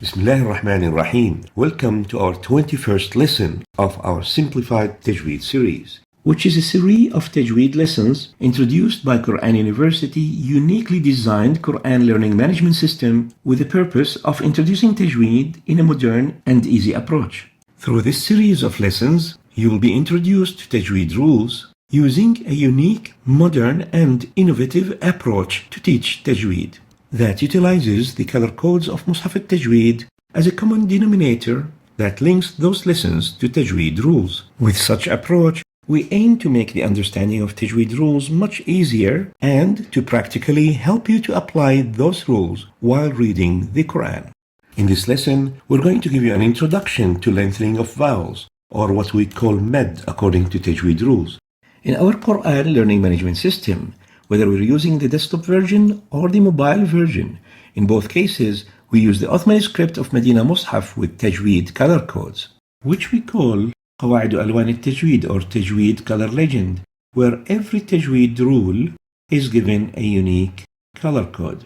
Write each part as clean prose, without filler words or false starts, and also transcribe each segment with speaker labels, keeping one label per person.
Speaker 1: Bismillah ar-Rahman ar-Rahim. Welcome to our 21st lesson of our Simplified Tajweed series, which is a series of Tajweed lessons introduced by Quran University uniquely designed Quran learning management system with the purpose of introducing Tajweed in a modern and easy approach. Through this series of lessons, you will be introduced to Tajweed rules using a unique, modern and innovative approach to teach Tajweed that utilizes the color codes of Mushaf al-Tajweed as a common denominator that links those lessons to Tajweed rules. With such approach, we aim to make the understanding of Tajweed rules much easier and to practically help you to apply those rules while reading the Quran. In this lesson, we're going to give you an introduction to lengthening of vowels, or what we call med according to Tajweed rules. In our Quran learning management system, whether we're using the desktop version or the mobile version, in both cases, we use the Ottoman script of Medina Mus'haf with Tajweed color codes, which we call قواعد ألوان التجويد or Tajweed color legend, where every Tajweed rule is given a unique color code.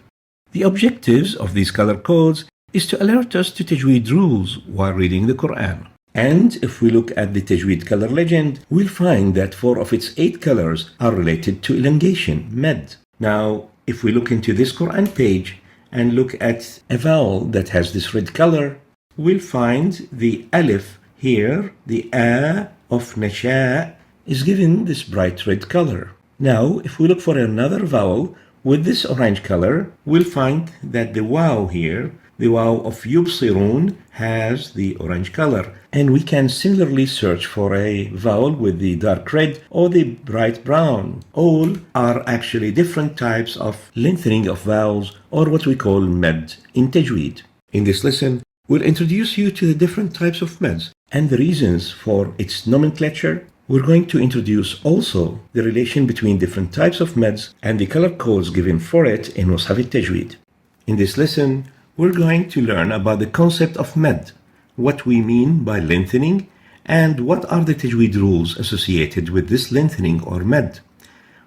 Speaker 1: The objectives of these color codes is to alert us to Tajweed rules while reading the Quran. And if we look at the Tajweed color legend, we'll find that 4 of its 8 colors are related to elongation, med. Now, if we look into this Quran page and look at a vowel that has this red color, we'll find the alif here, the a of nasha, is given this bright red color. Now, if we look for another vowel with this orange color, we'll find that the waw here, the waw of yubsirun, has the orange color. And we can similarly search for a vowel with the dark red or the bright brown. All are actually different types of lengthening of vowels, or what we call med in Tajweed. In this lesson, we'll introduce you to the different types of meds and the reasons for its nomenclature. We're going to introduce also the relation between different types of meds and the color codes given for it in Mushaf al-Tajweed. In this lesson, we're going to learn about the concept of med, what we mean by lengthening, and what are the Tajweed rules associated with this lengthening or med.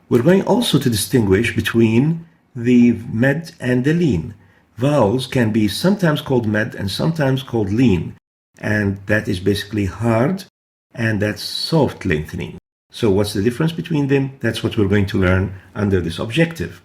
Speaker 1: We're going also to distinguish between the med and the lean. Vowels can be sometimes called med and sometimes called lean, and that is basically hard and that's soft lengthening. So what's the difference between them? That's what we're going to learn under this objective.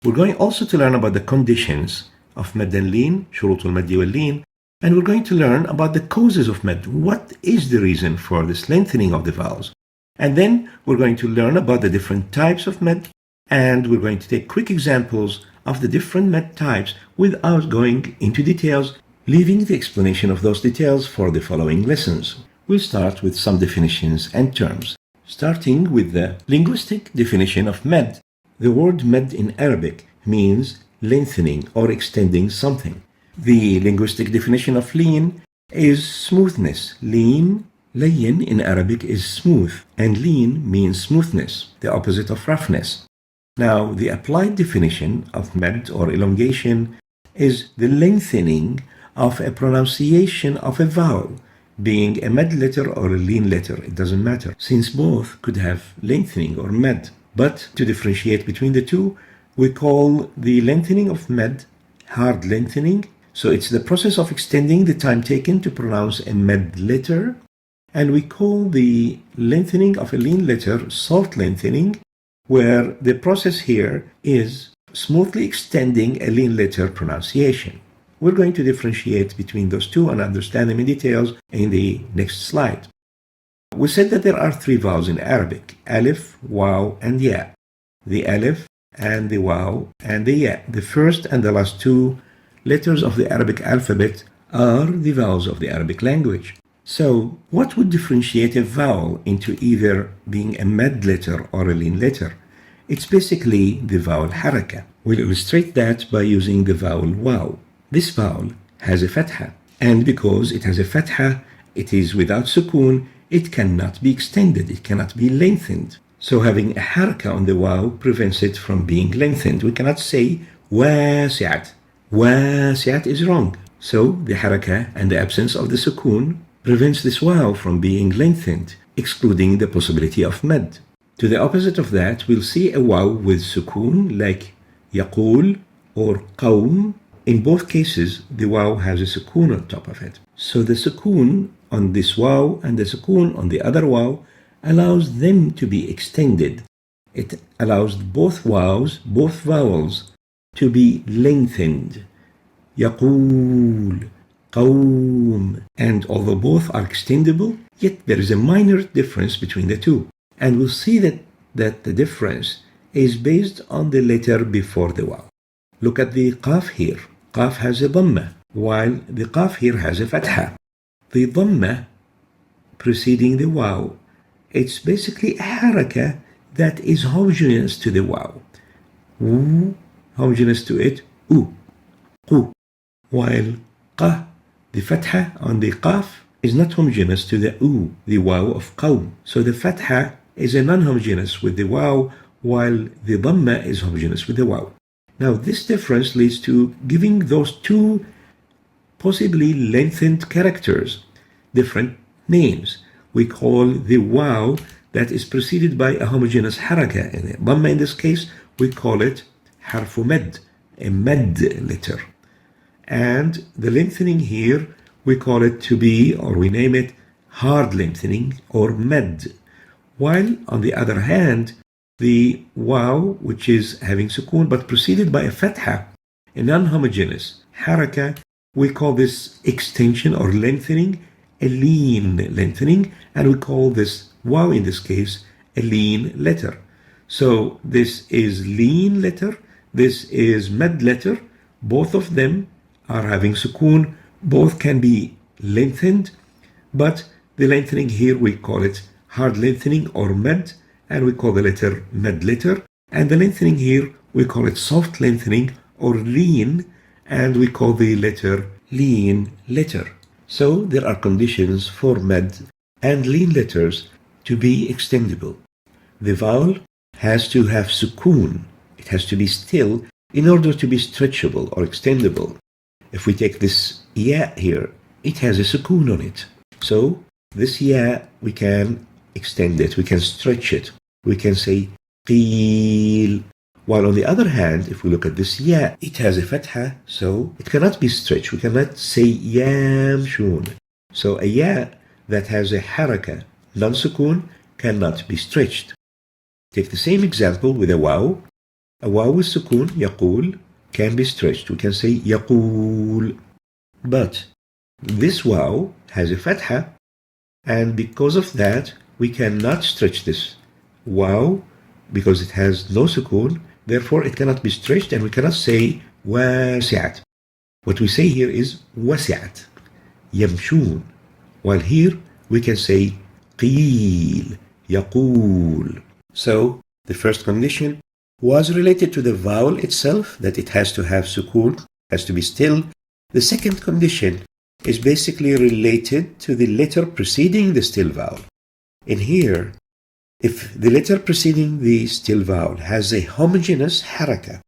Speaker 1: We're going also to learn about the conditions of med and lean, شروط المد واللين, and we're going to learn about the causes of med. What is the reason for this lengthening of the vowels? And then we're going to learn about the different types of med, and we're going to take quick examples of the different med types without going into details, leaving the explanation of those details for the following lessons. We'll start with some definitions and terms, starting with the linguistic definition of med. The word med in Arabic means lengthening or extending something. The linguistic definition of lean is smoothness. Lean, layin in Arabic is smooth, and lean means smoothness, the opposite of roughness. Now, the applied definition of med or elongation is the lengthening of a pronunciation of a vowel, being a med letter or a lean letter, it doesn't matter, since both could have lengthening or med. But to differentiate between the two, we call the lengthening of med hard lengthening. So it's the process of extending the time taken to pronounce a med letter. And we call the lengthening of a lean letter soft lengthening, where the process here is smoothly extending a lean letter pronunciation. We're going to differentiate between those two and understand them in details in the next slide. We said that there are 3 vowels in Arabic, alif, waw, and ya. The alif and the waw and the ya. The first and the last 2 letters of the Arabic alphabet are the vowels of the Arabic language. So, what would differentiate a vowel into either being a med letter or a lean letter? It's basically the vowel haraka. We'll illustrate that by using the vowel waw. This vowel has a fatha, and because it has a fatha, it is without sukoon, it cannot be extended, it cannot be lengthened. So having a haraka on the waw prevents it from being lengthened. We cannot say wasi'at. Wasi'at is wrong. So the haraka and the absence of the sukoon prevents this waw from being lengthened, excluding the possibility of med. To the opposite of that, we'll see a waw with sukoon like yaqul or qawm In both cases, the waw has a sukoon on top of it. So the sukoon on this waw and the sukoon on the other waw allows them to be extended. It allows both waws, both vowels, to be lengthened. يقول, قوم. And although both are extendable, yet there is a minor difference between the two. And we'll see that the difference is based on the letter before the waw. Look at the qaf here. Qaf has a dhamma, while the qaf here has a fatha. The dhamma preceding the waw, it's basically a haraka that is homogeneous to the waw. Homogeneous to it, qu. While qa, the fatha on the qaf, is not homogeneous to the waw of qawm. So the fatha is a non-homogeneous with the waw, while the dhamma is homogeneous with the waw. Now this difference leads to giving those two possibly lengthened characters different names. We call the waw that is preceded by a homogeneous haraka. In the dhamma in this case, we call it harfu med, a med letter. And the lengthening here, we call it to be, or we name it hard lengthening or med. While on the other hand, the waw, which is having sukoon but preceded by a fatha, a non-homogeneous haraka, we call this extension or lengthening a lean lengthening, and we call this waw in this case a lean letter. So this is lean letter, this is med letter. Both of them are having sukoon, both can be lengthened, but the lengthening here we call it hard lengthening or med, and we call the letter med letter. And the lengthening here, we call it soft lengthening or lean, and we call the letter lean letter. So there are conditions for med and lean letters to be extendable. The vowel has to have sukoon. It has to be still in order to be stretchable or extendable. If we take this ya here, it has a sukoon on it. So this ya, we can extend it, we can stretch it. We can say qeel. While on the other hand, if we look at this ya, it has a fatha, so it cannot be stretched. We cannot say yamshun. So a ya that has a haraka, non-sukoon, cannot be stretched. Take the same example with a waw. A waw with sukoon, yaqul, can be stretched. We can say yaqul. But this waw has a fatha, and because of that, we cannot stretch this waw because it has no sukoon. Therefore, it cannot be stretched, and we cannot say wasi'at. What we say here is wasi'at, yamshun. While here, we can say qeel, yaqul. So, the first condition was related to the vowel itself, that it has to have sukoon, has to be still. The second condition is basically related to the letter preceding the still vowel. In here, if the letter preceding the still vowel has a homogeneous haraka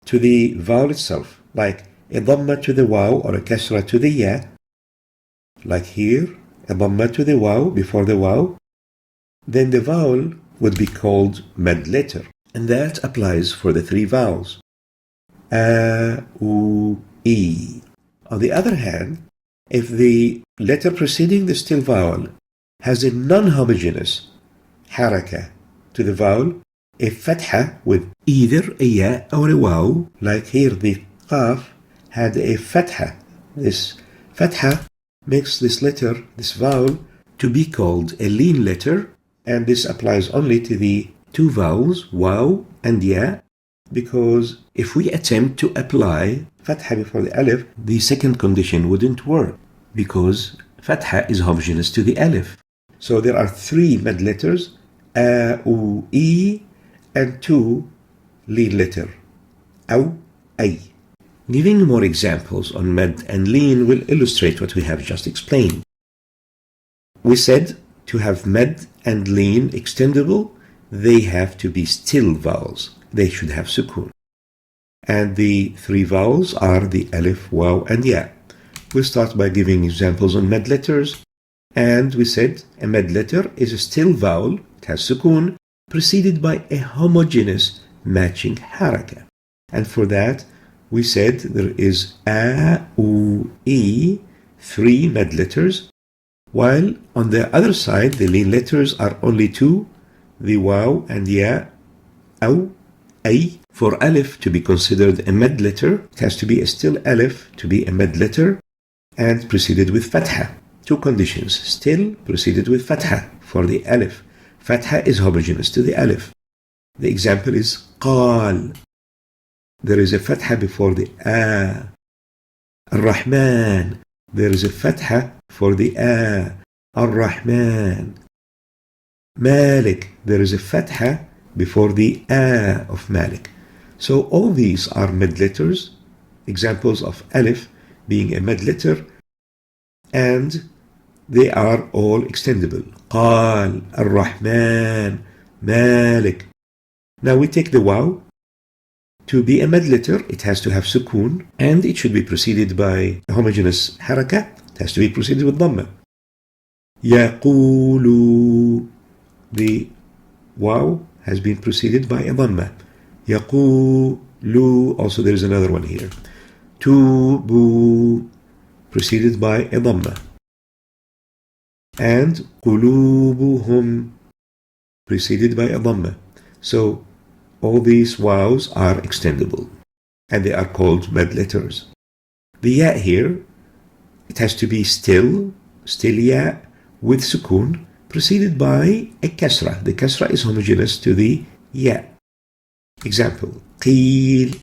Speaker 1: to the vowel itself, like a dhamma to the waw or a kasra to the ya, like here, a dhamma to the waw before the waw, then the vowel would be called med letter. And that applies for the three vowels. A, U, E. On the other hand, if the letter preceding the still vowel has a non-homogeneous haraka to the vowel, a fatha with either a ya or a waw, like here the qaf had a fatha. This fatha makes this letter, this vowel, to be called a lean letter, and this applies only to the two vowels, waw and ya, because if we attempt to apply fatha before the alif, the second condition wouldn't work, because fatha is homogeneous to the alif. So there are three med letters, a, u, e, and two lean letter, aw, ay. Giving more examples on med and lean will illustrate what we have just explained. We said to have med and lean extendable, they have to be still vowels. They should have sukoon. And the three vowels are the alif, waw, and ya. We'll start by giving examples on med letters. And we said a med letter is a still vowel, it has sukoon, preceded by a homogeneous matching haraka. And for that, we said there is a, u, e, 3 med letters, while on the other side the lean letters are only 2, the waw and ya, aw, ay. For alif to be considered a med letter, it has to be a still alif to be a med letter and preceded with fatha. 2 conditions, still preceded with fatha for the alif. Fatha is homogeneous to the alif. The example is قال. There is a fatha before the a. Ar-Rahman. There is a fatha for the a. Ar-Rahman. Malik. There is a fatha before the a of Malik. So all these are med letters, examples of alif being a med letter, and they are all extendable. قال, Ar-Rahman, Malik. Now we take the waw. To be a med letter, it has to have sukoon, and it should be preceded by a homogeneous haraka. It has to be preceded with dhamma. يقول. The waw has been preceded by a dhamma. يقول. Also there is another one here. Tubu. Preceded by a dhamma. And قلوبهم. Preceded by a dhamma. So all these waws are extendable, and they are called med letters. The ya here, it has to be still ya, with sukoon, preceded by a kasra. The kasra is homogeneous to the ya. Example, qeel.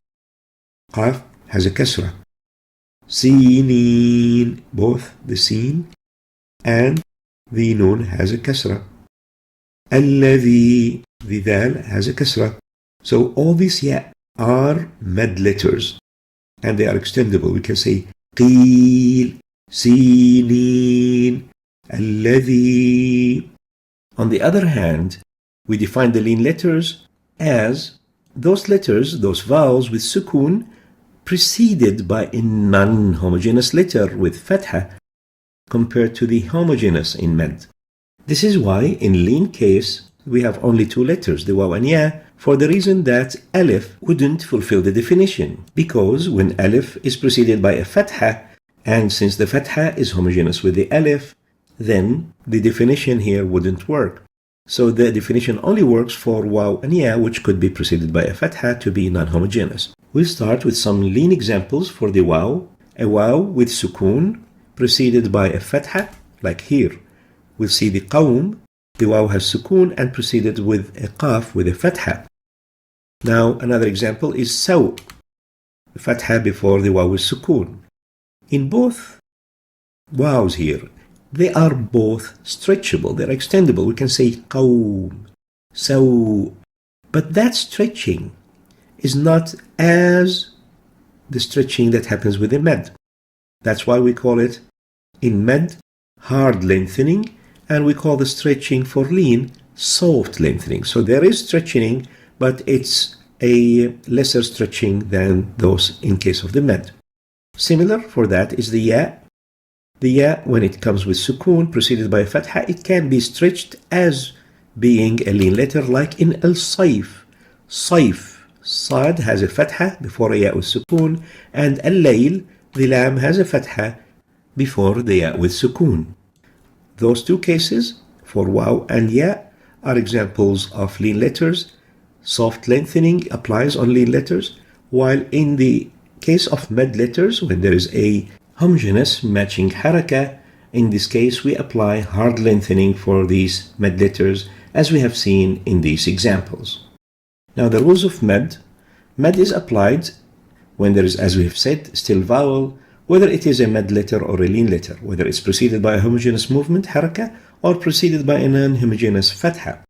Speaker 1: Qaf has a kasra. Sinin, both the sin and the noon has a kasra. Alladhi, the dal has a kasra. So all these ya are med letters, and they are extendable. We can say qeel, sinin, alladhi. On the other hand, we define the lean letters as those letters, those vowels with sukoon, preceded by a non-homogeneous letter with fatha compared to the homogeneous in med. This is why in lean case we have only 2 letters, the waw and ya, for the reason that alif wouldn't fulfill the definition, because when alif is preceded by a fatha, and since the fatha is homogeneous with the alif, then the definition here wouldn't work. So the definition only works for waw and ya, which could be preceded by a fatha to be non-homogeneous. We'll start with some lean examples for the waw. A waw with sukoon preceded by a fatha, like here. We'll see the qawm. The waw has sukoon and preceded with a qaf with a fatha. Now another example is saw. The fatha before the waw with sukoon. In both waws here, they are both stretchable. They're extendable. We can say qawm, saw. But that stretching is not as the stretching that happens with the med. That's why we call it in med hard lengthening, and we call the stretching for lean soft lengthening. So there is stretching, but it's a lesser stretching than those in case of the med. Similar for that is the ya. The ya, when it comes with sukoon preceded by a fatha, it can be stretched as being a lean letter, like in al-sayf. Sayf. Sad has a fatha before a ya with sukoon, and al-layl, the lam, has a fatha before the ya with sukoon. Those 2 cases, for waw and ya, are examples of lean letters. Soft lengthening applies on lean letters, while in the case of med letters, when there is a homogeneous matching haraka, in this case we apply hard lengthening for these med letters, as we have seen in these examples. Now the rules of med. Med is applied when there is, as we have said, still vowel, whether it is a med letter or a lean letter, whether it's preceded by a homogeneous movement, haraka, or preceded by a non-homogeneous fatha.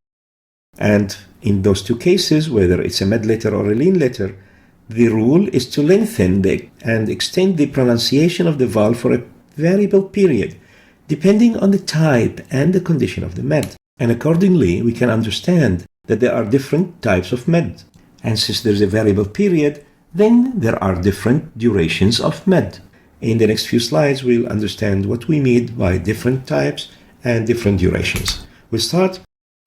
Speaker 1: And in those 2 cases, whether it's a med letter or a lean letter, the rule is to lengthen and extend the pronunciation of the vowel for a variable period, depending on the type and the condition of the med. And accordingly, we can understand that there are different types of med. And since there's a variable period, then there are different durations of med. In the next few slides, we'll understand what we mean by different types and different durations. We'll start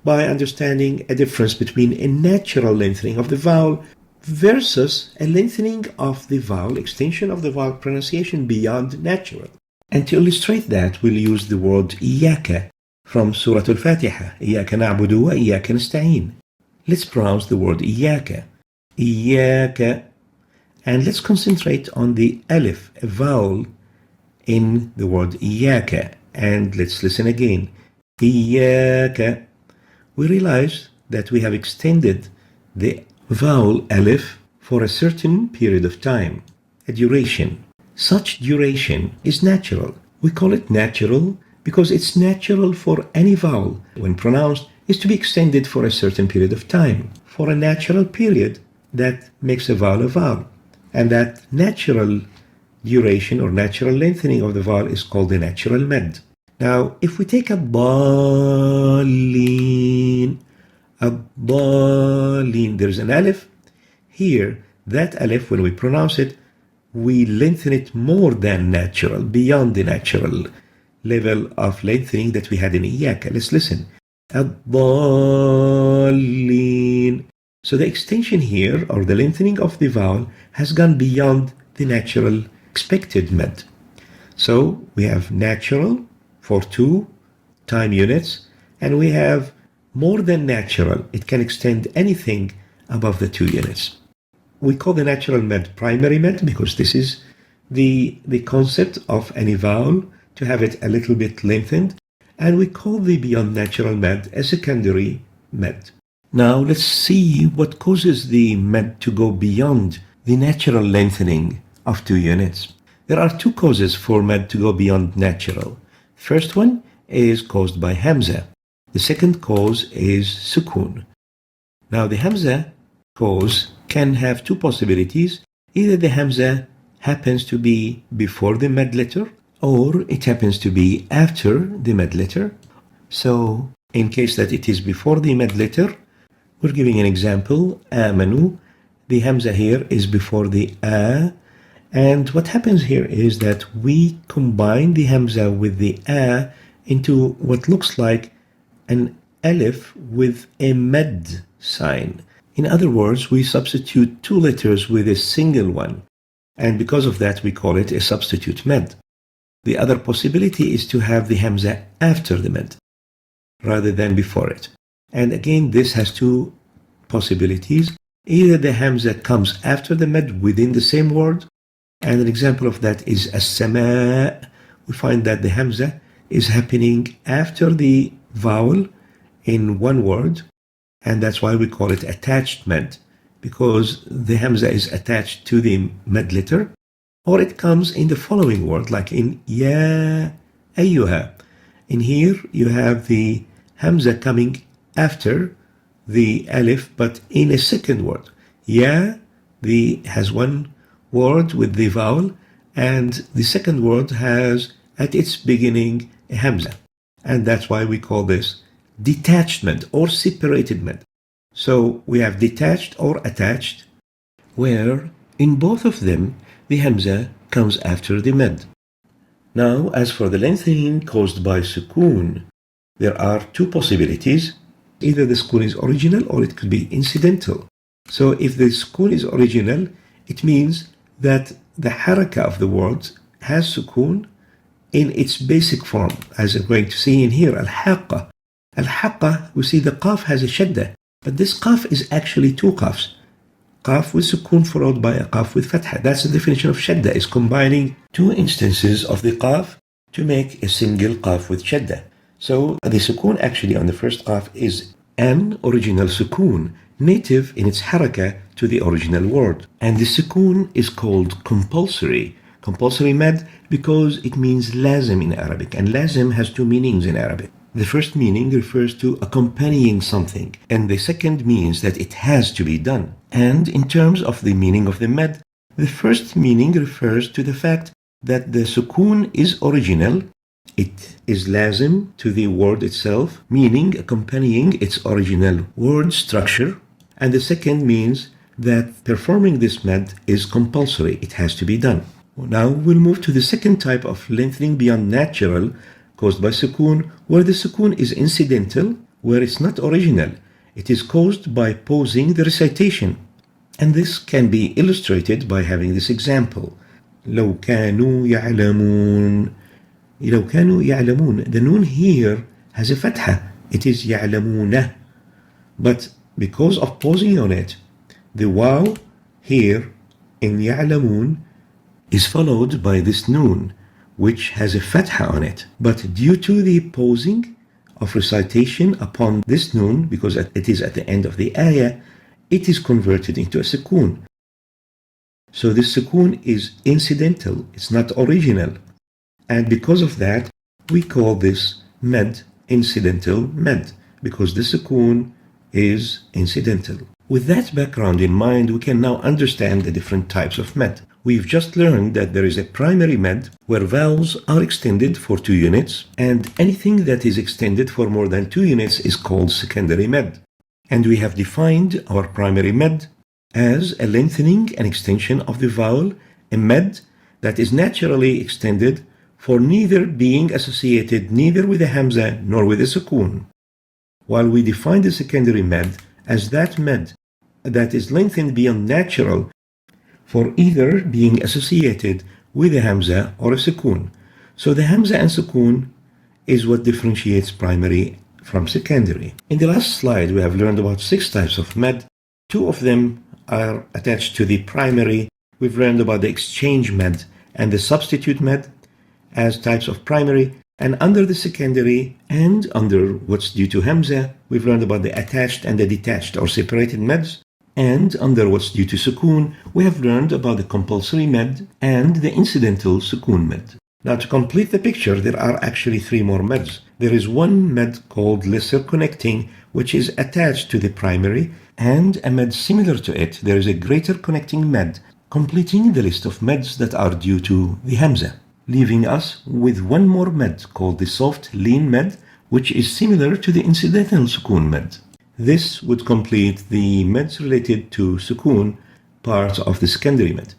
Speaker 1: by understanding a difference between a natural lengthening of the vowel versus a lengthening of the vowel, extension of the vowel pronunciation beyond natural. And to illustrate that, we'll use the word إياك from Surah Al-Fatiha. إياك نعبد وإياك نستعين. Let's pronounce the word إياك. إياك. And let's concentrate on the alif, a vowel in the word إياك. And let's listen again. إياك. We realize that we have extended the vowel alif for a certain period of time, a duration. Such duration is natural. We call it natural because it's natural for any vowel, when pronounced, is to be extended for a certain period of time, for a natural period that makes a vowel. And that natural duration or natural lengthening of the vowel is called the natural med. Now, if we take a ضالين, there's an alif. Here, that alif, when we pronounce it, we lengthen it more than natural, beyond the natural level of lengthening that we had in إياك. Let's listen. الضالين. So the extension here, or the lengthening of the vowel, has gone beyond the natural expected med. So we have natural for 2 time units, and we have more than natural. It can extend anything above the 2 units. We call the natural med primary med because this is the concept of any vowel, to have it a little bit lengthened. And we call the beyond natural med a secondary med. Now let's see what causes the med to go beyond the natural lengthening of 2 units. There are 2 causes for med to go beyond natural. First one is caused by hamza. The second cause is sukun. Now the hamza cause can have 2 possibilities. Either the hamza happens to be before the med letter, or it happens to be after the med letter. So in case that it is before the med letter, we're giving an example. آمنوا. The hamza here is before the a. And what happens here is that we combine the hamza with the a into what looks like an alif with a med sign. In other words, we substitute 2 letters with a single one. And because of that, we call it a substitute med. The other possibility is to have the hamza after the med, rather than before it. And again, this has 2 possibilities. Either the hamza comes after the med within the same word, and an example of that is as-sama. We find that the hamza is happening after the vowel in one word, and that's why we call it attached med, because the hamza is attached to the med letter. Or it comes in the following word, like in ya ayyuha. In here, you have the hamza coming after the alif, but in a second word. Ya has one word with the vowel, and the second word has at its beginning a hamza. And that's why we call this detached med or separated med. So we have detached or attached, where in both of them the hamza comes after the med. Now, as for the lengthening caused by sukun, there are 2 possibilities. Either the sukun is original or it could be incidental. So if the sukun is original, it means that the haraka of the word has sukun in its basic form, as we're going to see in here, al-haqqa. Al-haqqa, we see the qaf has a shadda, but this qaf is actually 2 qafs. Qaf with sukun followed by a qaf with fatha. That's the definition of shadda, is combining 2 instances of the qaf to make a single qaf with shadda. So the sukun actually on the first qaf is an original sukun, native in its haraka to the original word. And the sukun is called compulsory med, because it means lazim in Arabic. And lazim has 2 meanings in Arabic. The first meaning refers to accompanying something, and the second means that it has to be done. And in terms of the meaning of the med, the first meaning refers to the fact that the sukun is original. It is lazim to the word itself, meaning accompanying its original word structure. And the second means that performing this med is compulsory. It has to be done. Now we'll move to the second type of lengthening beyond natural caused by sukun, where the sukun is incidental, where it's not original. It is caused by pausing the recitation. And this can be illustrated by having this example. لو كانوا يعلمون. لو كانوا يعلمون. The noon here has a fatha. It is يعلمون. But because of pausing on it, the waw here in يعلمون is followed by this noon, which has a fatha on it. But due to the pausing of recitation upon this noon, because it is at the end of the ayah, it is converted into a sukoon. So this sukoon is incidental, it's not original. And because of that, we call this med incidental med, because the sukoon is incidental. With that background in mind, we can now understand the different types of med. We've just learned that there is a primary med where vowels are extended for 2 units, and anything that is extended for more than 2 units is called secondary med. And we have defined our primary med as a lengthening and extension of the vowel, a med that is naturally extended for neither being associated neither with a hamza nor with a sukoon. While we define the secondary med as that med that is lengthened beyond natural for either being associated with a hamza or a sukoon. So the hamza and sukoon is what differentiates primary from secondary. In the last slide, we have learned about 6 types of med. 2 of them are attached to the primary. We've learned about the exchange med and the substitute med as types of primary. And under the secondary and under what's due to hamza, we've learned about the attached and the detached or separated meds. And under what's due to sukoon, we have learned about the compulsory med and the incidental sukoon med. Now, to complete the picture, there are actually 3 more meds. There is one med called lesser connecting, which is attached to the primary, and a med similar to it. There is a greater connecting med, completing the list of meds that are due to the hamza, leaving us with one more med called the soft lean med, which is similar to the incidental sukoon med. This would complete the meds related to sukoon part of the secondary med.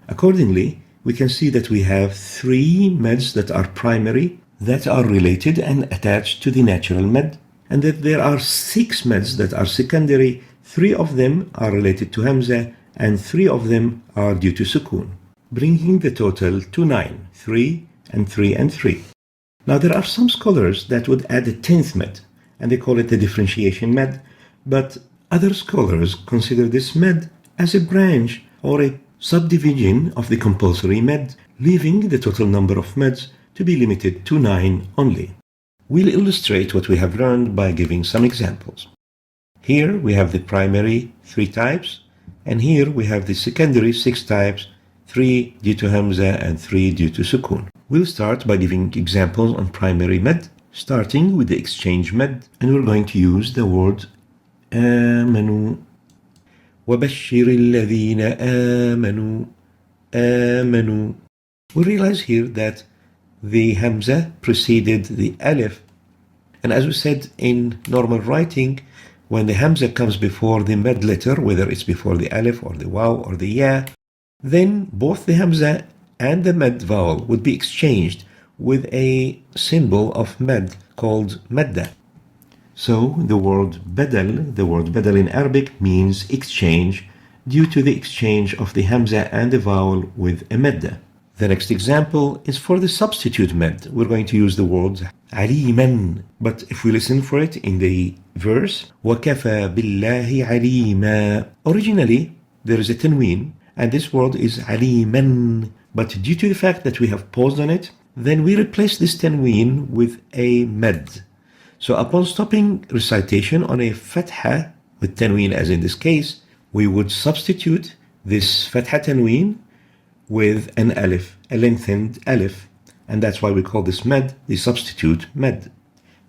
Speaker 1: Accordingly, we can see that we have 3 meds that are primary, that are related and attached to the natural med, and that there are 6 meds that are secondary. 3 of them are related to hamza, and 3 of them are due to sukoon, bringing the total to 9, 3 and 3 and 3. Now there are some scholars that would add a 10th med, and they call it the differentiation med, but other scholars consider this med as a branch or a subdivision of the compulsory med, leaving the total number of meds to be limited to 9 only. We'll illustrate what we have learned by giving some examples. Here we have the primary 3 types, and here we have the secondary 6 types, 3 due to hamza and 3 due to sukoon. We'll start by giving examples on primary med, starting with the exchange med, and we're going to use the word آمنوا. وبشر الذين آمنوا. آمنوا. We realize here that the hamza preceded the alif, and as we said in normal writing, when the hamza comes before the med letter, whether it's before the alif or the waw or the ya, then both the hamza and the med vowel would be exchanged with a symbol of med called madda. So the word badal in Arabic means exchange due to the exchange of the hamza and the vowel with a madda. The next example is for the substitute med. We're going to use the word aliman, but if we listen for it in the verse, وَكَفَى بِاللَّهِ عَلِيمًا. Originally, there is a tanween, and this word is aliman, but due to the fact that we have paused on it, then we replace this tanween with a med. So upon stopping recitation on a fatha with tanween, as in this case, we would substitute this fatha tanween with an alif, a lengthened alif, and that's why we call this med the substitute med.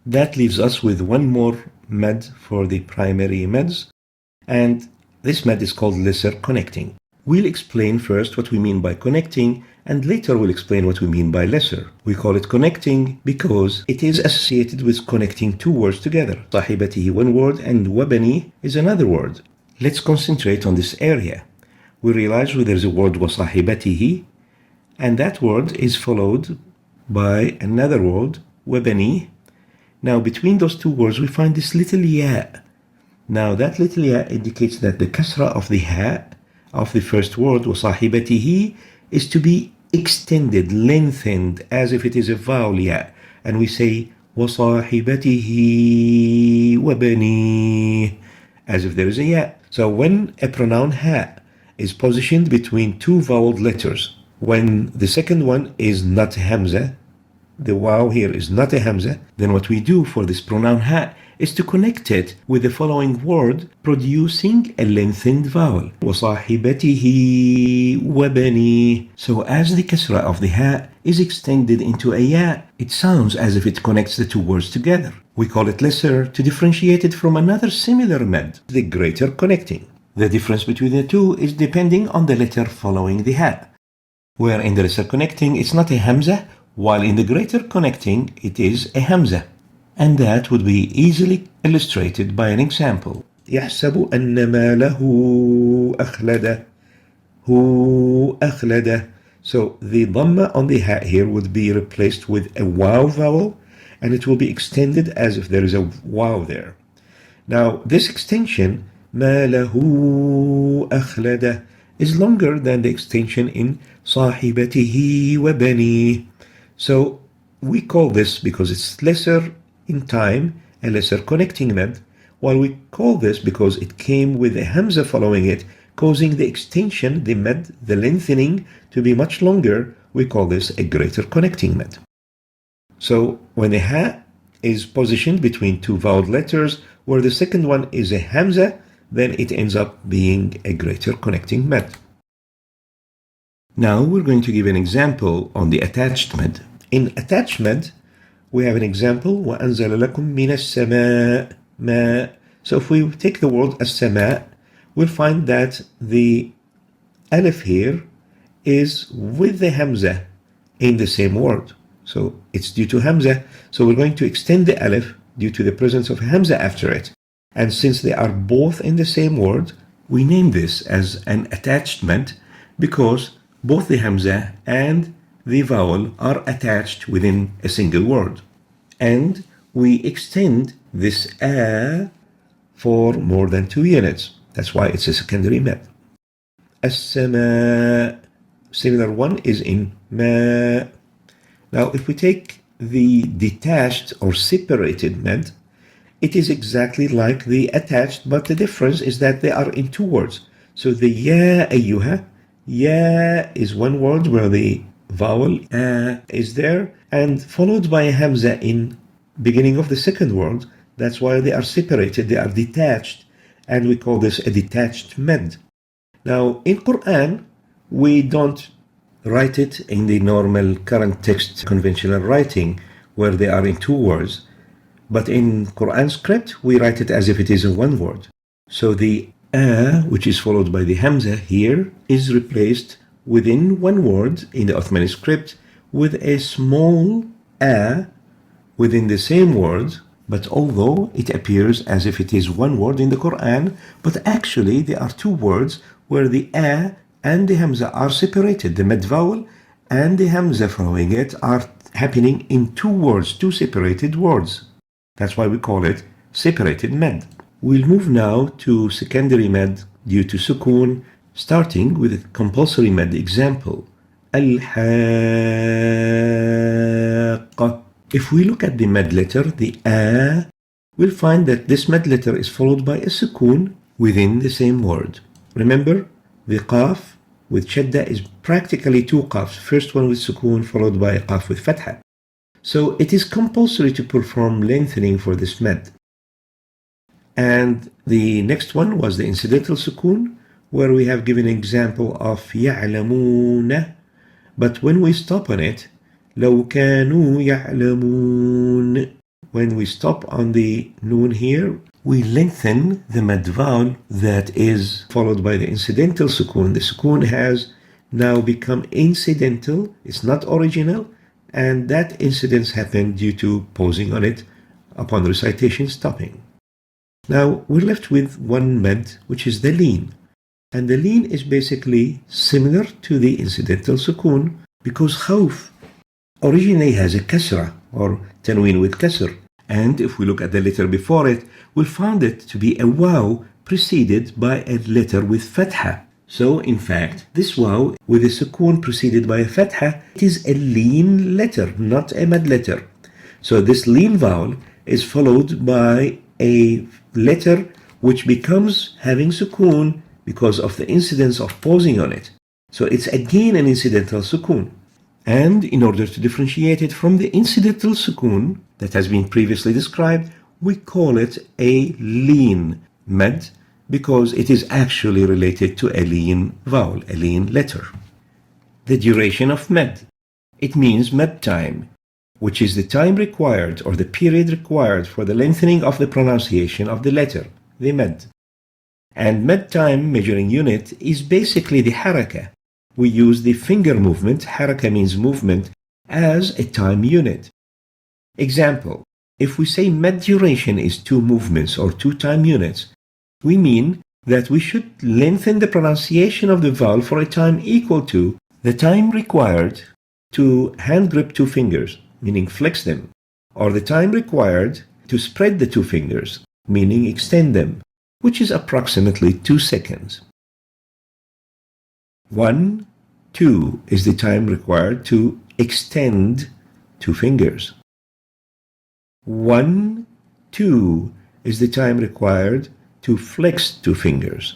Speaker 1: That leaves us with one more med for the primary meds, and this med is called lesser connecting. We'll explain first what we mean by connecting, and later we'll explain what we mean by lesser. We call it connecting because it is associated with connecting 2 words together. صاحبته, one word, and wabani is another word. Let's concentrate on this area. We realize there's a word وصاحبته, and that word is followed by another word, wabani. Now between those 2 words we find this little ya. Now that little ya indicates that the kasra of the ha of the first word, وصاحبته, is to be extended, lengthened, as if it is a vowel, ya. And we say, وصاحبته وبنيه, as if there is a ya. So when a pronoun ha is positioned between two voweled letters, when the second one is not hamza, the waw here is not a hamza, then what we do for this pronoun ha is to connect it with the following word producing a lengthened vowel. وصاحبته وبنيه. So as the kasra of the ha is extended into a ya, it sounds as if it connects the two words together. We call it lesser to differentiate it from another similar mad, the greater connecting. The difference between the two is depending on the letter following the ha, where in the lesser connecting it's not a hamza, while in the greater connecting it is a hamza. And that would be easily illustrated by an example. يحسب أن ماله أخلده. هو أخلده. So the dhamma on the ha here would be replaced with a waw vowel, and it will be extended as if there is a waw there. Now this extension ماله أخلده is longer than the extension in صاحبته وبنيه. So we call this, because it's lesser in time, a lesser connecting mad, while we call this because it came with a hamza following it, causing the extension, the mad, the lengthening, to be much longer. We call this a greater connecting mad. So when the ha is positioned between two vowel letters, where the second one is a hamza, then it ends up being a greater connecting mad. Now we're going to give an example on the attached mad. In attached mad, we have an example, وَأَنزَلَ لَكُم مِّنَ السَّمَاءِ مَاء. So if we take the word as-sama, we'll find that the alif here is with the hamza in the same word. So it's due to hamza. So we're going to extend the alif due to the presence of hamza after it. And since they are both in the same word, we name this as an attached mad because both the hamza and the vowel are attached within a single word. And we extend this a for more than 2 units. That's why it's a secondary mad. As-sama, similar one is in ma. Now if we take the detached or separated mad, it is exactly like the attached, but the difference is that they are in two words. So the ya ayyuha, ya is one word where the vowel is there and followed by a hamza in beginning of the second word. That's why they are separated, they are detached, and we call this a detached mad. Now in Quran, we don't write it in the normal current text conventional writing where they are in two words, but in Quran script we write it as if it is in one word. So the which is followed by the hamza here is replaced within one word in the Uthmani script with a small a within the same word, but although it appears as if it is one word in the Quran, but actually there are two words where the a and the hamza are separated. The mad vowel and the hamza following it are happening in two words, two separated words. That's why we call it separated mad. We'll move now to secondary mad due to sukoon, starting with a compulsory mad example. Al-haqqa. If we look at the mad letter, the a, we'll find that this mad letter is followed by a sukoon within the same word. Remember, the qaf with shadda is practically two qafs. First one with sukoon followed by a qaf with fatha. So it is compulsory to perform lengthening for this mad. And the next one was the incidental sukoon, where we have given an example of يَعْلَمُونَ. But when we stop on it, لَوْ كَانُوا يَعْلَمُونَ. When we stop on the noon here, we lengthen the mad vowel that is followed by the incidental sukoon. The sukoon has now become incidental, it's not original, and that incidence happened due to pausing on it upon recitation stopping. Now we're left with one mad, which is the lean. And the lean is basically similar to the incidental sukoon because khawf originally has a kasra or tanween with kasr. And if we look at the letter before it, we'll find it to be a waw preceded by a letter with fatha. So, in fact, this waw with a sukoon preceded by a fatha, it is a lean letter, not a mad letter. So this lean vowel is followed by a letter which becomes having sukoon because of the incidence of pausing on it. So it's again an incidental sukoon. And in order to differentiate it from the incidental sukoon that has been previously described, we call it a lean mad because it is actually related to a lean vowel, a lean letter. The duration of mad. It means mad time, which is the time required or the period required for the lengthening of the pronunciation of the letter, the mad. And mad time measuring unit is basically the haraka. We use the finger movement, haraka means movement, as a time unit. Example, if we say mad duration is 2 movements or 2 time units, we mean that we should lengthen the pronunciation of the vowel for a time equal to the time required to hand grip 2 fingers, meaning flex them, or the time required to spread the 2 fingers, meaning extend them, which is approximately 2 seconds. 1, 2 is the time required to extend 2 fingers. 1, 2 is the time required to flex 2 fingers.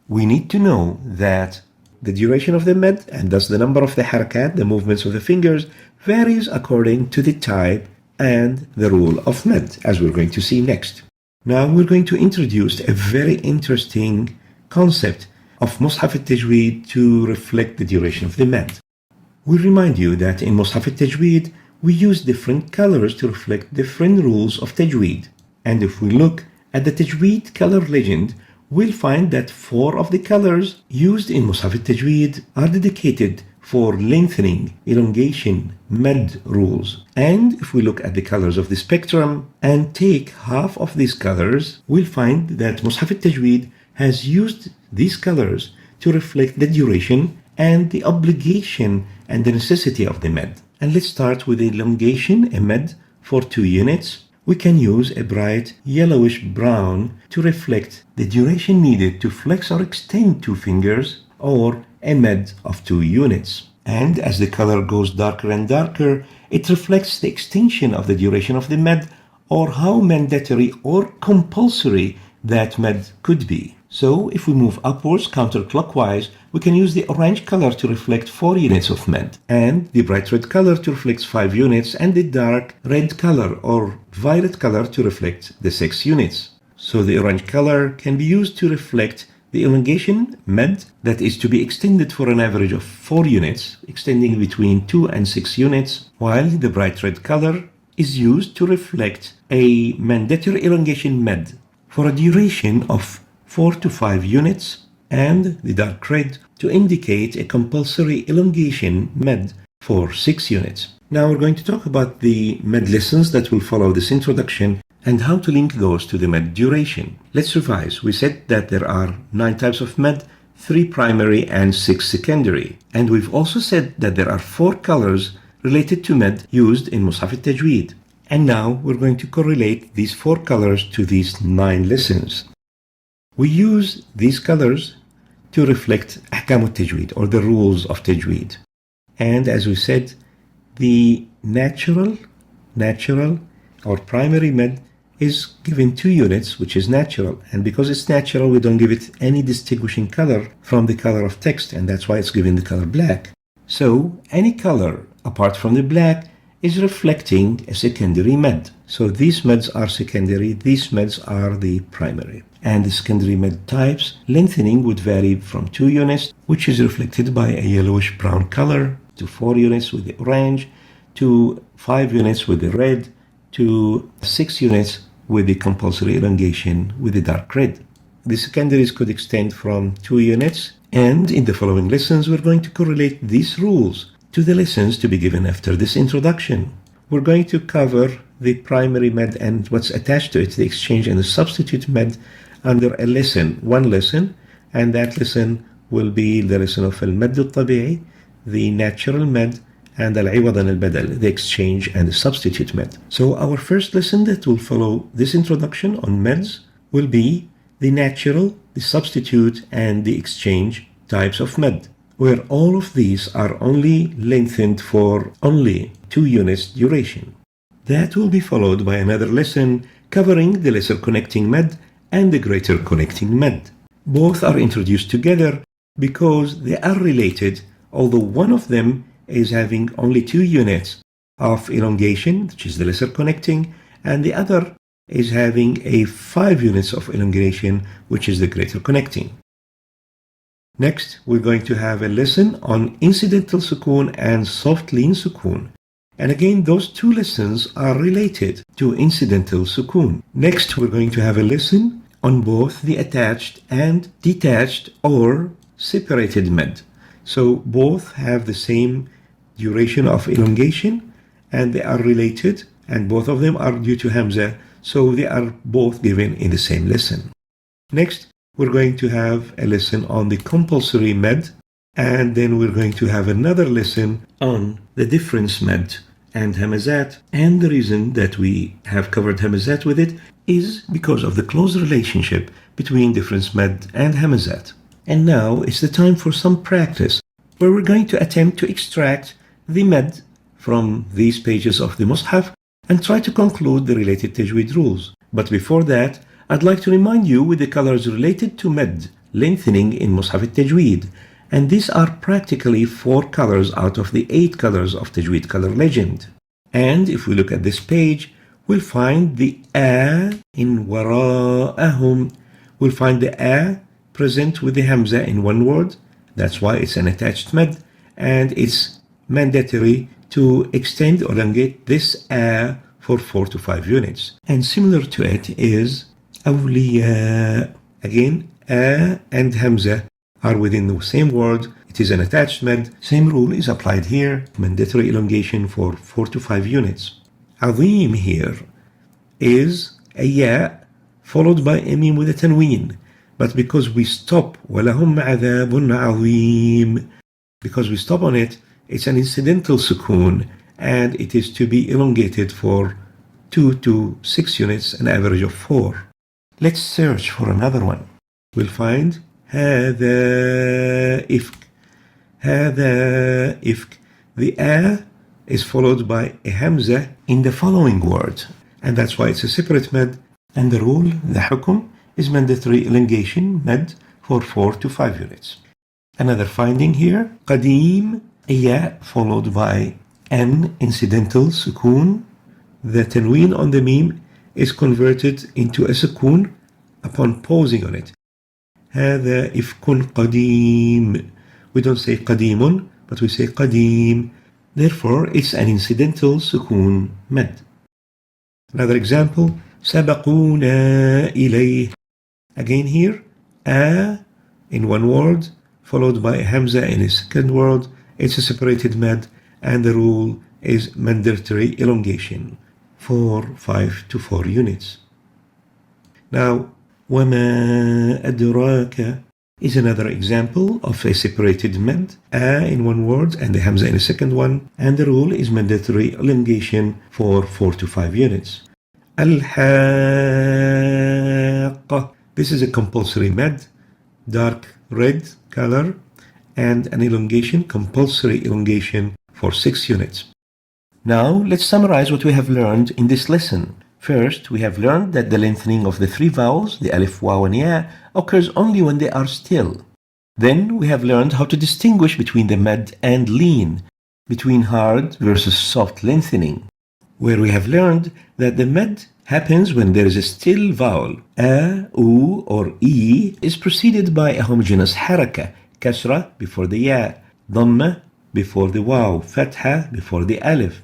Speaker 1: We need to know that the duration of the mad, and thus the number of the harakat, the movements of the fingers, varies according to the type and the rule of mad, as we're going to see next. Now we're going to introduce a very interesting concept of Mushaf al-Tajweed to reflect the duration of the mad. We remind you that in Mushaf al-Tajweed, we use different colors to reflect different rules of Tajweed. And if we look at the Tajweed color legend, we'll find that 4 of the colors used in Mushaf al-Tajweed are dedicated for lengthening, elongation, mad rules. And if we look at the colors of the spectrum and take half of these colors, we'll find that Mushaf al-Tajweed has used these colors to reflect the duration and the obligation and the necessity of the mad. And let's start with the elongation, a mad for 2 units. We can use a bright yellowish brown to reflect the duration needed to flex or extend 2 fingers, or a mad of 2 units. And as the color goes darker and darker, it reflects the extension of the duration of the mad, or how mandatory or compulsory that mad could be. So if we move upwards counterclockwise, we can use the orange color to reflect 4 units of mad, and the bright red color to reflect 5 units, and the dark red color or violet color to reflect the 6 units. So the orange color can be used to reflect the elongation mad that is to be extended for an average of 4 units, extending between 2 and 6 units, while the bright red color is used to reflect a mandatory elongation mad for a duration of 4 to 5 units, and the dark red to indicate a compulsory elongation mad for 6 units. Now we're going to talk about the mad lessons that will follow this introduction and how to link those to the mad duration. Let's revise. We said that there are 9 types of mad, 3 primary and 6 secondary. And we've also said that there are 4 colors related to mad used in Mushaf al-Tajweed. And now we're going to correlate these 4 colors to these 9 lessons. We use these colors to reflect ahkam al-Tajweed, or the rules of Tajweed. And as we said, the natural or primary mad is given 2 units, which is natural. And because it's natural, we don't give it any distinguishing color from the color of text, and that's why it's given the color black. So any color apart from the black is reflecting a secondary mad. So these mads are secondary, these mads are the primary. And the secondary mad types, lengthening would vary from 2 units, which is reflected by a yellowish brown color, to 4 units with the orange, to 5 units with the red, to 6 units with the compulsory elongation with the dark red. The secondaries could extend from 2 units, and in the following lessons we're going to correlate these rules to the lessons to be given after this introduction. We're going to cover the primary mad and what's attached to it, the exchange and the substitute mad, under a lesson, one lesson, and that lesson will be the lesson of al-mad al-tabi'i, the natural mad, and al-iwad and al-badal, the exchange and the substitute mad. So our first lesson that will follow this introduction on mads will be the natural the substitute, and the exchange types of med, where all of these are only lengthened for only 2 units duration. That will be followed by another lesson covering the lesser connecting med and the greater connecting med. Both are introduced together because they are related, although one of them is having only 2 units of elongation, which is the lesser connecting, and the other is having a 5 units of elongation, which is the greater connecting. Next, we're going to have a lesson on incidental sukoon and soft lean sukoon. And again, those 2 lessons are related to incidental sukoon. Next, we're going to have a lesson on both the attached and detached or separated med. So both have the same duration of elongation and they are related, and both of them are due to Hamza, so they are both given in the same lesson. Next, we're going to have a lesson on the compulsory med, and then we're going to have another lesson on the difference med and hamazat. And the reason that we have covered hamazat with it is because of the close relationship between difference med and hamazat. And now it's the time for some practice, where we're going to attempt to extract the med from these pages of the Mus'haf and try to conclude the related Tajweed rules. But before that, I'd like to remind you with the colors related to med, lengthening in Mus'haf al-Tajweed. And these are practically 4 colors out of the 8 colors of Tajweed color legend. And if we look at this page, we'll find the a in wara'ahum. We'll find the a present with the hamza in one word. That's why it's an attached med, and it's mandatory to extend or elongate this a for 4 to 5 units. And similar to it is awliya. Again, a and hamza are within the same word. It is an attached med. Same rule is applied here. Mandatory elongation for 4 to 5 units. Azim here is a ya followed by a mim with a tanween. But because we stop, وَلَهُمْ عَذَابٌ عَظِيمٌ, because we stop on it, it's an incidental sukoon, and it is to be elongated for 2 to 6 units, an average of 4. Let's search for another one. We'll find هذا إفك. هذا إفك. The a is followed by a hamza in the following word, and that's why it's a separate med, and the rule, the hukum, is mandatory elongation med for 4 to 5 units. Another finding here, qadim, a ya followed by an incidental sukoon. The tanween on the mim is converted into a sukoon upon pausing on it. هذا إفك قديم. We don't say qadimun, but we say qadim. Therefore, it's an incidental sukoon med. Another example, سبقونا إليه. Again here, a in one word, followed by a hamza in a second word. It's a separated med, and the rule is mandatory elongation for 5 to 4 units. Now, وَمَا أَدْرَاكَ is another example of a separated med, a in one word and a hamza in a second one, and the rule is mandatory elongation for 4 to 5 units. الحاقة. This is a compulsory med, dark red color, and an elongation, compulsory elongation for 6 units. Now, let's summarize what we have learned in this lesson. First, we have learned that the lengthening of the 3 vowels, the alif, waw, and ya, occurs only when they are still. Then, we have learned how to distinguish between the med and lean, between hard versus soft lengthening, where we have learned that the med happens when there is a still vowel. A, u, or e is preceded by a homogeneous haraka, kasra before the ya, dhamma before the waw, fatha before the alif.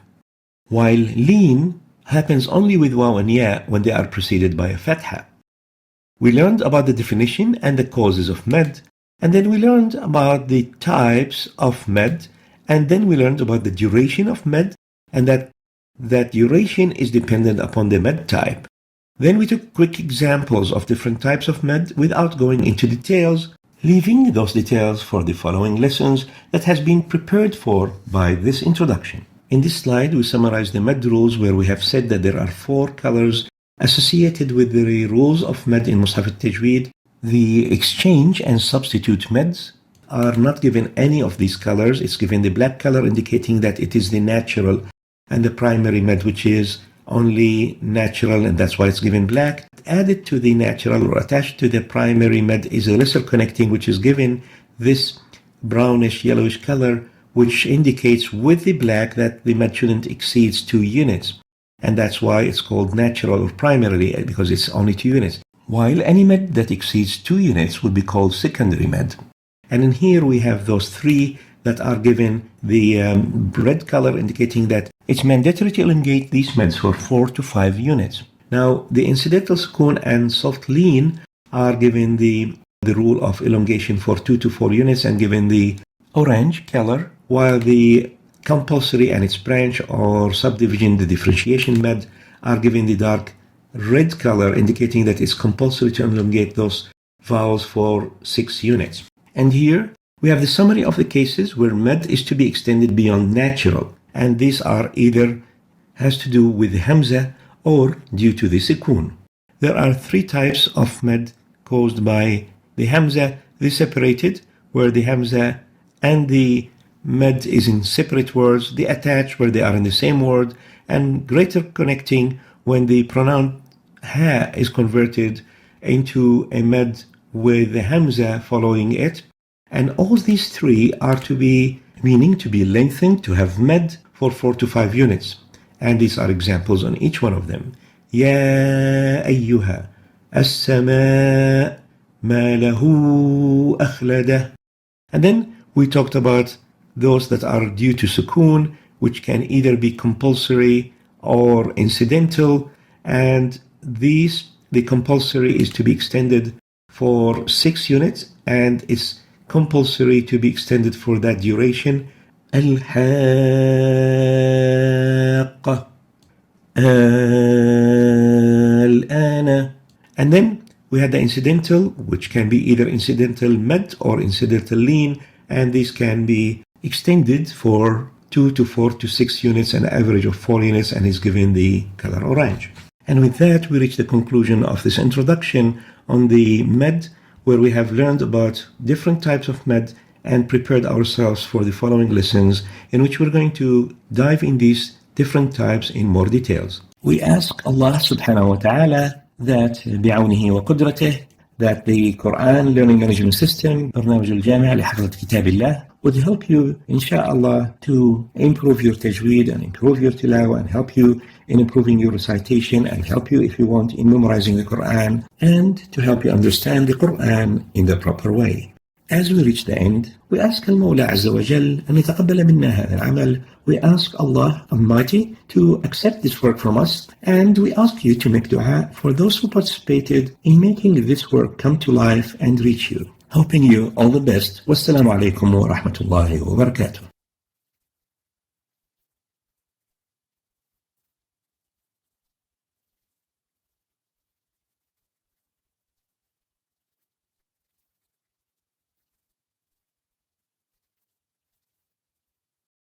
Speaker 1: While lean happens only with waw and ya when they are preceded by a fatha. We learned about the definition and the causes of med, and then we learned about the types of med, and then we learned about the duration of med, and that duration is dependent upon the med type. Then we took quick examples of different types of med without going into details, leaving those details for the following lessons that has been prepared for by this introduction. In this slide, we summarize the med rules, where we have said that there are 4 colors associated with the rules of med in Mus'haf al-Tajweed, the exchange and substitute meds are not given any of these colors. It's given the black color, indicating that it is the natural, and the primary med, which is only natural, and that's why it's given black. Added to the natural or attached to the primary med is a lesser connecting, which is given this brownish yellowish color, which indicates with the black that the med shouldn't exceed 2 units. And that's why it's called natural or primary, because it's only 2 units. While any med that exceeds 2 units would be called secondary med. And in here we have those 3 that are given the red color, indicating that it's mandatory to elongate these meds for 4 to 5 units. Now, the incidental sukoon and soft lean are given the rule of elongation for 2 to 4 units and given the orange color, while the compulsory and its branch or subdivision, the differentiation med, are given the dark red color, indicating that it's compulsory to elongate those vowels for 6 units. And here we have the summary of the cases where med is to be extended beyond natural, and these are either has to do with the hamza or due to the sukoon. There are 3 types of med caused by the hamza: the separated, where the hamza and the med is in separate words; the attached, where they are in the same word; and greater connecting, when the pronoun ha is converted into a med with the hamza following it. And all these 3 are to be meaning to be lengthened, to have med for 4 to 5 units. And these are examples on each one of them. يا أيها السماء ما له أخلده. And then we talked about those that are due to sukoon, which can either be compulsory or incidental. And these, the compulsory is to be extended for 6 units, and it's compulsory to be extended for that duration. الحاقة الآن. And then we had the incidental, which can be either incidental med or incidental lean, and these can be extended for 2 to 4 to 6 units, an average of 4 units, and is given the color orange. And with that, we reach the conclusion of this introduction on the med, where we have learned about different types of med and prepared ourselves for the following lessons, in which we're going to dive in these different types in more details. We ask Allah subhanahu wa ta'ala that بعونه وقدرته, that the Quran Learning Management System, برنامج الجامع لحفظ كتاب الله, would help you, inshallah, to improve your tajweed and improve your tilawah and help you in improving your recitation and help you, if you want, in memorizing the Quran and to help you understand the Quran in the proper way. As we reach the end, we ask Al-Mawla Azza wa Jal أن يتقبل منا هذا العمل. We ask Allah Almighty to accept this work from us, and we ask you to make dua for those who participated in making this work come to life and reach you. Hoping you all the best. Wassalamu alaikum wa rahmatullahi wa barakatuh.